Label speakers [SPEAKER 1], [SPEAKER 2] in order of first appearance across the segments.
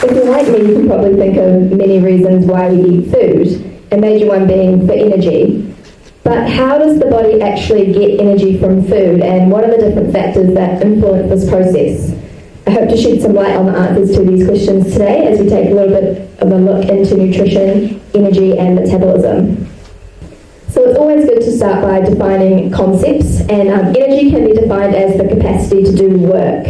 [SPEAKER 1] If you're like me, you can probably think of many reasons why we eat food, a major one being for energy. But how does the body actually get energy from food, and what are the different factors that influence this process? I hope to shed some light on the answers to these questions today as we take a little bit of a look into nutrition, energy and metabolism. So it's always good to start by defining concepts, and energy can be defined as the capacity to do work.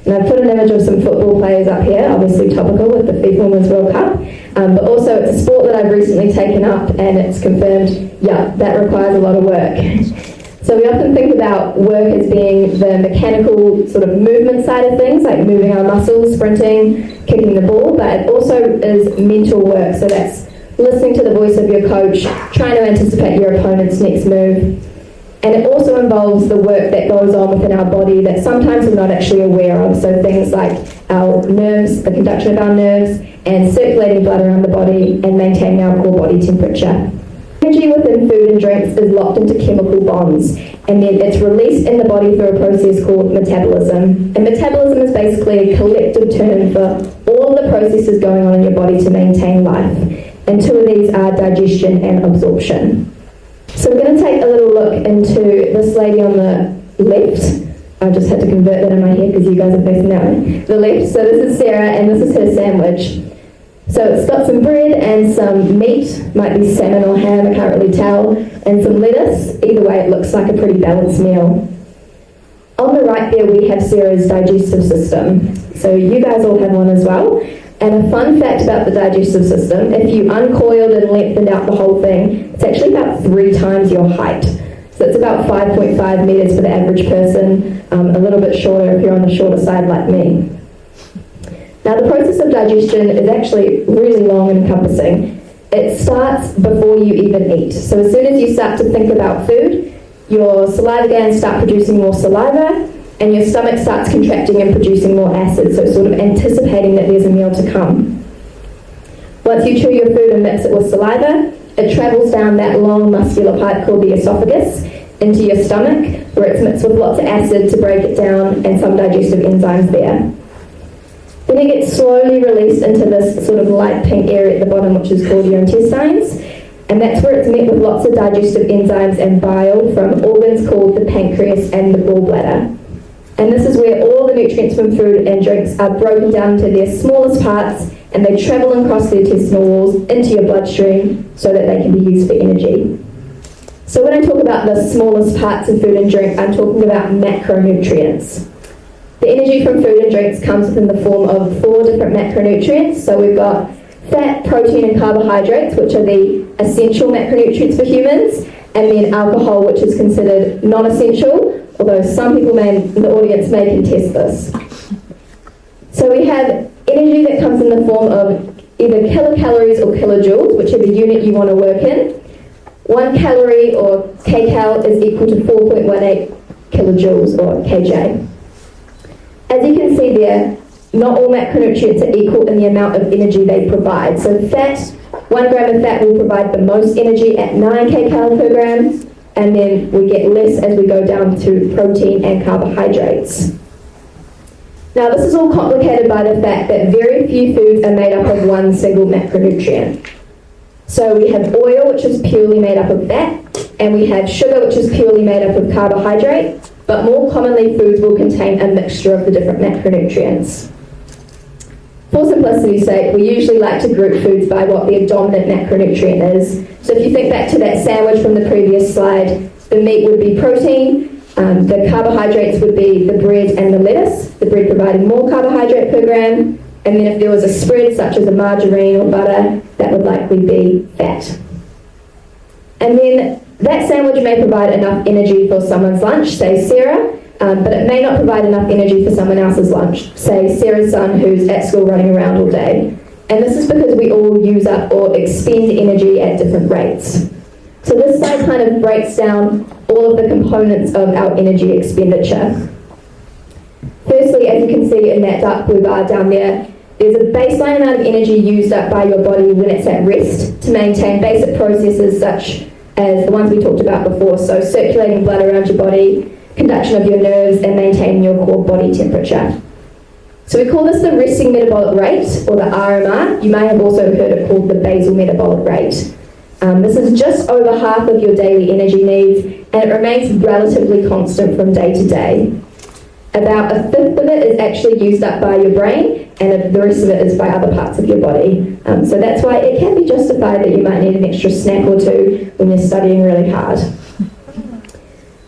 [SPEAKER 1] And I've put an image of some football players up here, obviously topical with the FIFA Women's World Cup, but also it's a sport that I've recently taken up and it's confirmed, yeah, that requires a lot of work. So we often think about work as being the mechanical sort of movement side of things, like moving our muscles, sprinting, kicking the ball, but it also is mental work. So that's listening to the voice of your coach, trying to anticipate your opponent's next move. And it also involves the work that goes on within our body that sometimes we're not actually aware of. So things like our nerves, the conduction of our nerves, and circulating blood around the body, and maintaining our core body temperature. Energy within food and drinks is locked into chemical bonds, and then it's released in the body through a process called metabolism. And metabolism is basically a collective term for all of the processes going on in your body to maintain life. And two of these are digestion and absorption. So we're going to take a little look into this lady on the left. I just had to convert that in my head because you guys are facing that way. The left, so this is Sarah and this is her sandwich. So it's got some bread and some meat, might be salmon or ham, I can't really tell, and some lettuce. Either way, it looks like a pretty balanced meal. On the right there, we have Sarah's digestive system. So you guys all have one as well. And a fun fact about the digestive system, if you uncoiled and lengthened out the whole thing, it's actually about 3 times your height. So it's about 5.5 meters for the average person, a little bit shorter if you're on the shorter side like me. Now the process of digestion is actually really long and encompassing. It starts before you even eat. So as soon as you start to think about food, your saliva glands start producing more saliva, and your stomach starts contracting and producing more acid, so sort of anticipating that there's a meal to come. Once you chew your food and mix it with saliva, it travels down that long muscular pipe called the esophagus into your stomach, where it's mixed with lots of acid to break it down and some digestive enzymes there. Then it gets slowly released into this sort of light pink area at the bottom, which is called your intestines, and that's where it's met with lots of digestive enzymes and bile from organs called the pancreas and the gallbladder. And this is where all the nutrients from food and drinks are broken down to their smallest parts, and they travel across the intestinal walls into your bloodstream so that they can be used for energy. So when I talk about the smallest parts of food and drink, I'm talking about macronutrients. The energy from food and drinks comes within the form of 4 different macronutrients. So we've got fat, protein and carbohydrates, which are the essential macronutrients for humans, and then alcohol, which is considered non-essential, although some people in the audience may contest this. So we have energy that comes in the form of either kilocalories or kilojoules, whichever unit you want to work in. 1 calorie or kcal is equal to 4.18 kilojoules or kJ. As you can see there, not all macronutrients are equal in the amount of energy they provide. So fat, 1 gram of fat will provide the most energy at 9 kcal per gram, and then we get less as we go down to protein and carbohydrates. Now this is all complicated by the fact that very few foods are made up of 1 single macronutrient. So we have oil, which is purely made up of fat, and we have sugar, which is purely made up of carbohydrate, but more commonly foods will contain a mixture of the different macronutrients. For simplicity's sake, we usually like to group foods by what their dominant macronutrient is. So if you think back to that sandwich from the previous slide, the meat would be protein, the carbohydrates would be the bread and the lettuce, the bread providing more carbohydrate per gram, and then if there was a spread such as a margarine or butter, that would likely be fat. And then that sandwich may provide enough energy for someone's lunch, say Sarah, but it may not provide enough energy for someone else's lunch, say Sarah's son who's at school running around all day. And this is because we all use up or expend energy at different rates. So this slide kind of breaks down all of the components of our energy expenditure. Firstly, as you can see in that dark blue bar down there, there's a baseline amount of energy used up by your body when it's at rest to maintain basic processes such as the ones we talked about before, so circulating blood around your body, conduction of your nerves, and maintaining your core body temperature. So we call this the resting metabolic rate, or the RMR. You may have also heard it called the basal metabolic rate. This is just over half of your daily energy needs, and it remains relatively constant from day to day. About a fifth of it is actually used up by your brain, and the rest of it is by other parts of your body. So that's why it can be justified that you might need an extra snack or two when you're studying really hard.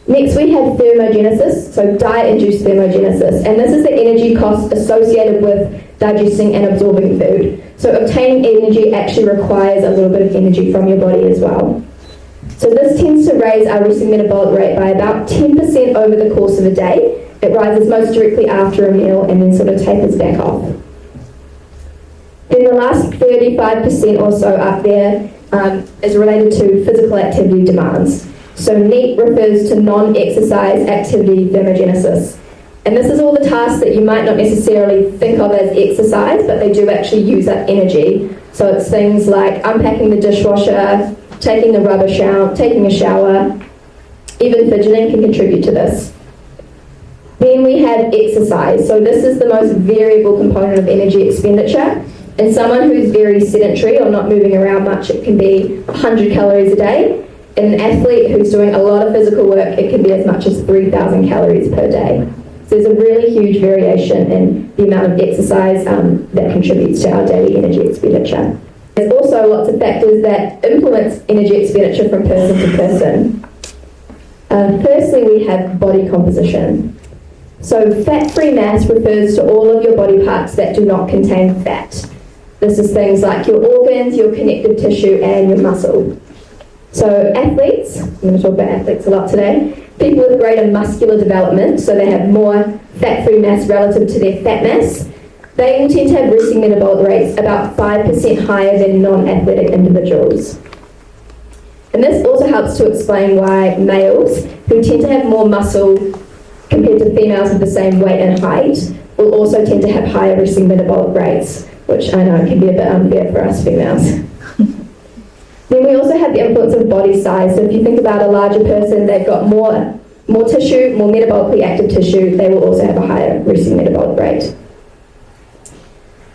[SPEAKER 1] Next we have thermogenesis, so diet-induced thermogenesis, and this is the energy cost associated with digesting and absorbing food. So obtaining energy actually requires a little bit of energy from your body as well. So this tends to raise our resting metabolic rate by about 10% over the course of a day. It rises most directly after a meal and then sort of tapers back off. Then the last 35% or so up there is related to physical activity demands. So NEAT refers to non-exercise activity thermogenesis. And this is all the tasks that you might not necessarily think of as exercise, but they do actually use up energy. So it's things like unpacking the dishwasher, taking the rubbish out, taking a shower, even fidgeting can contribute to this. Then we have exercise. So this is the most variable component of energy expenditure. In someone who's very sedentary or not moving around much, it can be 100 calories a day. In an athlete who's doing a lot of physical work, it can be as much as 3,000 calories per day. So there's a really huge variation in the amount of exercise that contributes to our daily energy expenditure. There's also lots of factors that influence energy expenditure from person to person. Firstly, we have body composition. So fat-free mass refers to all of your body parts that do not contain fat. This is things like your organs, your connective tissue, and your muscle. So athletes, I'm going to talk about athletes a lot today, people with greater muscular development, so they have more fat-free mass relative to their fat mass, they will tend to have resting metabolic rates about 5% higher than non-athletic individuals. And this also helps to explain why males, who tend to have more muscle compared to females of the same weight and height, will also tend to have higher resting metabolic rates, which I know can be a bit unfair for us females. Then we also have the influence of body size. So if you think about a larger person, they've got more tissue, more metabolically active tissue, they will also have a higher resting metabolic rate.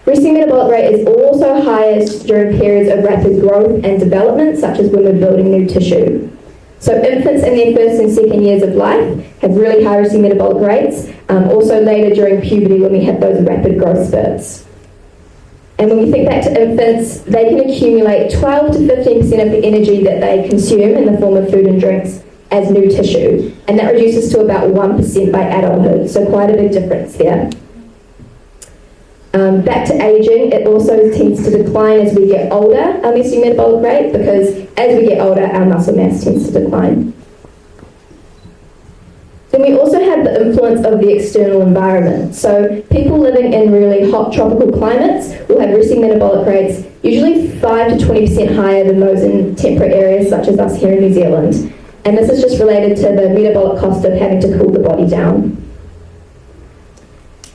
[SPEAKER 1] Resting metabolic rate is also highest during periods of rapid growth and development, such as when we're building new tissue. So infants in their first and second years of life have really high resting metabolic rates, also later during puberty when we have those rapid growth spurts. And when we think back to infants, they can accumulate 12 to 15% of the energy that they consume in the form of food and drinks as new tissue. And that reduces to about 1% by adulthood, so quite a big difference there. Back to aging, it also tends to decline as we get older, our resting metabolic rate, because as we get older, our muscle mass tends to decline. Then we also have the influence of the external environment. So people living in really hot tropical climates will have resting metabolic rates usually 5 to 20% higher than those in temperate areas such as us here in New Zealand. And this is just related to the metabolic cost of having to cool the body down.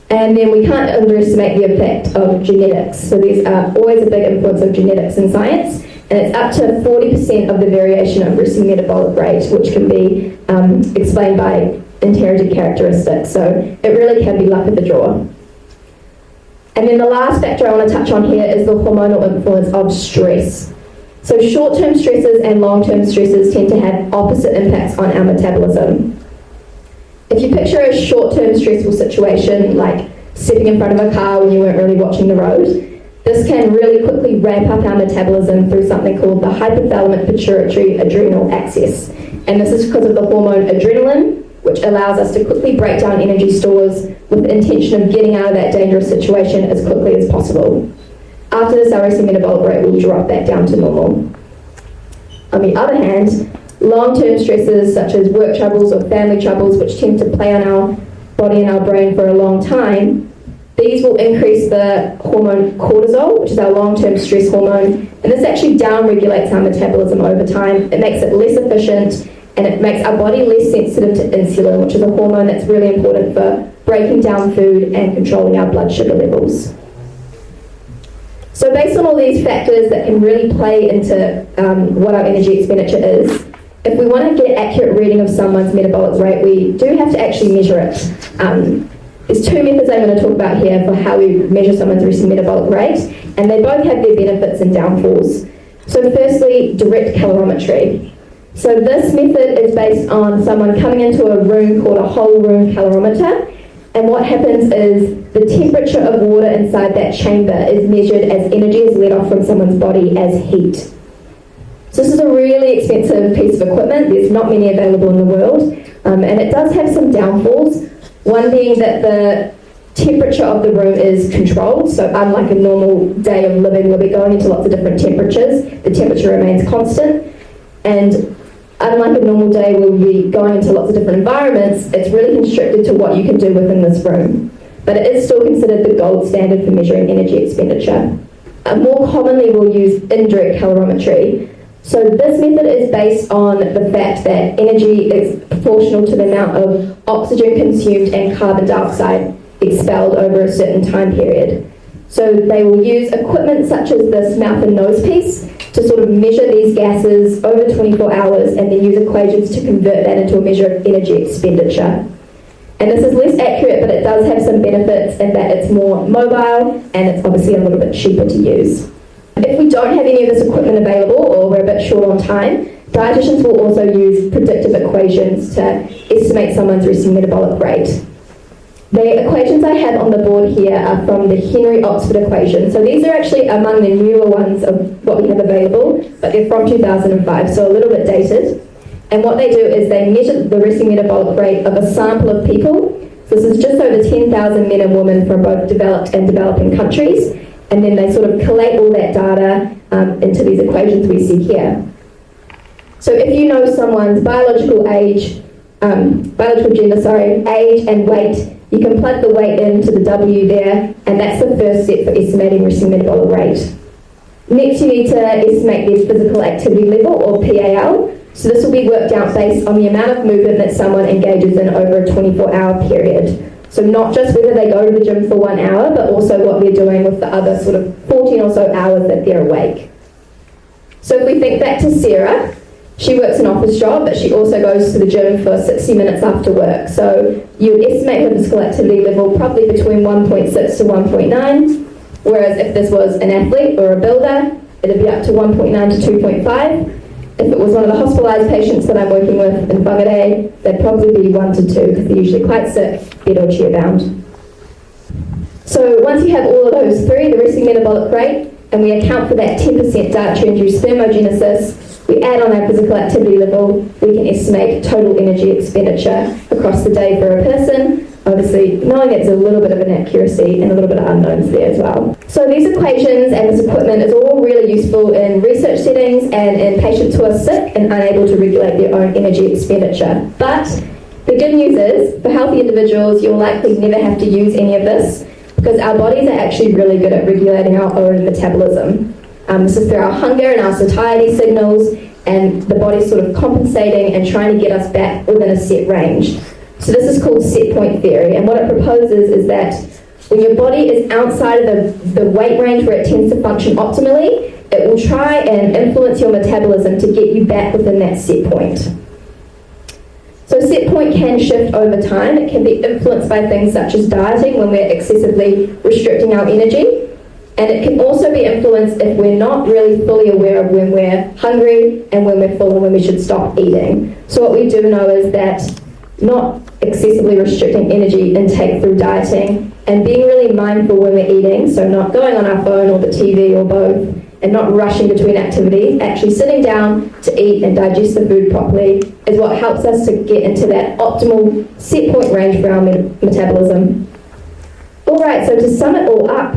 [SPEAKER 1] And then we can't underestimate the effect of genetics. So there's always a big influence of genetics in science, and it's up to 40% of the variation of resting metabolic rate, which can be explained by inherited characteristics. So it really can be luck of the draw. And then the last factor I want to touch on here is the hormonal influence of stress. So short-term stresses and long-term stresses tend to have opposite impacts on our metabolism. If you picture a short-term stressful situation, like stepping in front of a car when you weren't really watching the road, this can really quickly ramp up our metabolism through something called the hypothalamic pituitary adrenal axis. And this is because of the hormone adrenaline, which allows us to quickly break down energy stores with the intention of getting out of that dangerous situation as quickly as possible. After this, our resting metabolic rate will drop back down to normal. On the other hand, long-term stresses such as work troubles or family troubles, which tend to play on our body and our brain for a long time, these will increase the hormone cortisol, which is our long-term stress hormone, and this actually down-regulates our metabolism over time. It makes it less efficient, and it makes our body less sensitive to insulin, which is a hormone that's really important for breaking down food and controlling our blood sugar levels. So based on all these factors that can really play into what our energy expenditure is, if we want to get an accurate reading of someone's metabolic rate, we do have to actually measure it. There's two methods I'm going to talk about here for how we measure someone's resting metabolic rate, and they both have their benefits and downfalls. So firstly, direct calorimetry. So this method is based on someone coming into a room called a whole room calorimeter, and what happens is the temperature of water inside that chamber is measured as energy is let off from someone's body as heat. So this is a really expensive piece of equipment. There's not many available in the world, and it does have some downfalls. One being that the temperature of the room is controlled, so unlike a normal day of living where we're going into lots of different temperatures, the temperature remains constant. And unlike a normal day where we'll be going into lots of different environments, it's really constricted to what you can do within this room. But it is still considered the gold standard for measuring energy expenditure. More commonly, we'll use indirect calorimetry. So this method is based on the fact that energy is proportional to the amount of oxygen consumed and carbon dioxide expelled over a certain time period. So they will use equipment such as this mouth and nose piece to sort of measure these gases over 24 hours and then use equations to convert that into a measure of energy expenditure. And this is less accurate, but it does have some benefits in that it's more mobile and it's obviously a little bit cheaper to use. If we don't have any of this equipment available or we're a bit short on time, dietitians will also use predictive equations to estimate someone's resting metabolic rate. The equations I have on the board here are from the Henry-Oxford equation. So these are actually among the newer ones of what we have available, but they're from 2005, so a little bit dated. And what they do is they measure the resting metabolic rate of a sample of people. So this is just over 10,000 men and women from both developed and developing countries. And then they sort of collate all that data into these equations we see here. So if you know someone's biological age, age and weight, you can plug the weight into the W there, and that's the first step for estimating resting metabolic rate. Next, you need to estimate their physical activity level, or PAL. So this will be worked out based on the amount of movement that someone engages in over a 24-hour period. So not just whether they go to the gym for 1 hour, but also what they're doing with the other sort of 14 or so hours that they're awake. So if we think back to Sarah, she works an office job, but she also goes to the gym for 60 minutes after work. So you would estimate her physical activity level probably between 1.6 to 1.9, whereas if this was an athlete or a builder, it'd be up to 1.9 to 2.5. If it was one of the hospitalised patients that I'm working with in Whangarei, they'd probably be 1 to 2 because they're usually quite sick, bed or chair bound. So once you have all of those three, the resting metabolic rate, and we account for that 10% dietary-induced thermogenesis, we add on our physical activity level, we can estimate total energy expenditure across the day for a person, obviously knowing it's a little bit of inaccuracy and a little bit of unknowns there as well. So these equations and this equipment is all really useful in research settings and in patients who are sick and unable to regulate their own energy expenditure. But the good news is, for healthy individuals, you'll likely never have to use any of this because our bodies are actually really good at regulating our own metabolism. This is through our hunger and our satiety signals, and the body's sort of compensating and trying to get us back within a set range. So this is called set point theory, and what it proposes is that when your body is outside of the weight range where it tends to function optimally, it will try and influence your metabolism to get you back within that set point. So set point can shift over time. It can be influenced by things such as dieting when we're excessively restricting our energy. And it can also be influenced if we're not really fully aware of when we're hungry and when we're full and when we should stop eating. So what we do know is that not excessively restricting energy intake through dieting and being really mindful when we're eating, so not going on our phone or the TV or both, and not rushing between activities, actually sitting down to eat and digest the food properly is what helps us to get into that optimal set point range for our metabolism. All right, so to sum it all up,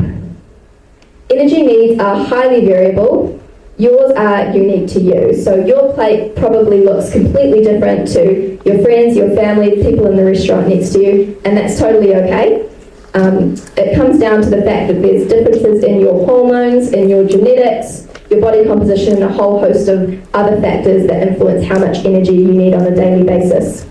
[SPEAKER 1] energy needs are highly variable. Yours are unique to you. So your plate probably looks completely different to your friends, your family, people in the restaurant next to you, and that's totally okay. It comes down to the fact that there's differences in your hormones, in your genetics, your body composition, and a whole host of other factors that influence how much energy you need on a daily basis.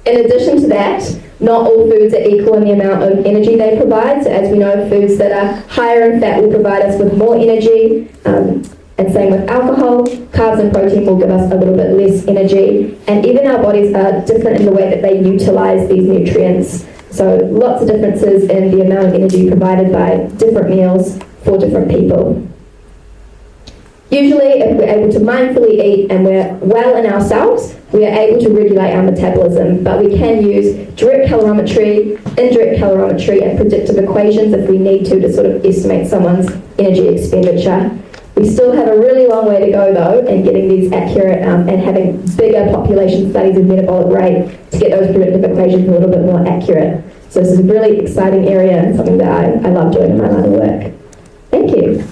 [SPEAKER 1] In addition to that, not all foods are equal in the amount of energy they provide. So as we know, foods that are higher in fat will provide us with more energy. And same with alcohol. Carbs and protein will give us a little bit less energy. And even our bodies are different in the way that they utilize these nutrients. So lots of differences in the amount of energy provided by different meals for different people. Usually, if we're able to mindfully eat and we're well in ourselves, we are able to regulate our metabolism, but we can use direct calorimetry, indirect calorimetry, and predictive equations if we need to sort of estimate someone's energy expenditure. We still have a really long way to go, though, in getting these accurate and having bigger population studies of metabolic rate to get those predictive equations a little bit more accurate. So this is a really exciting area and something that I love doing in my line of work. Thank you.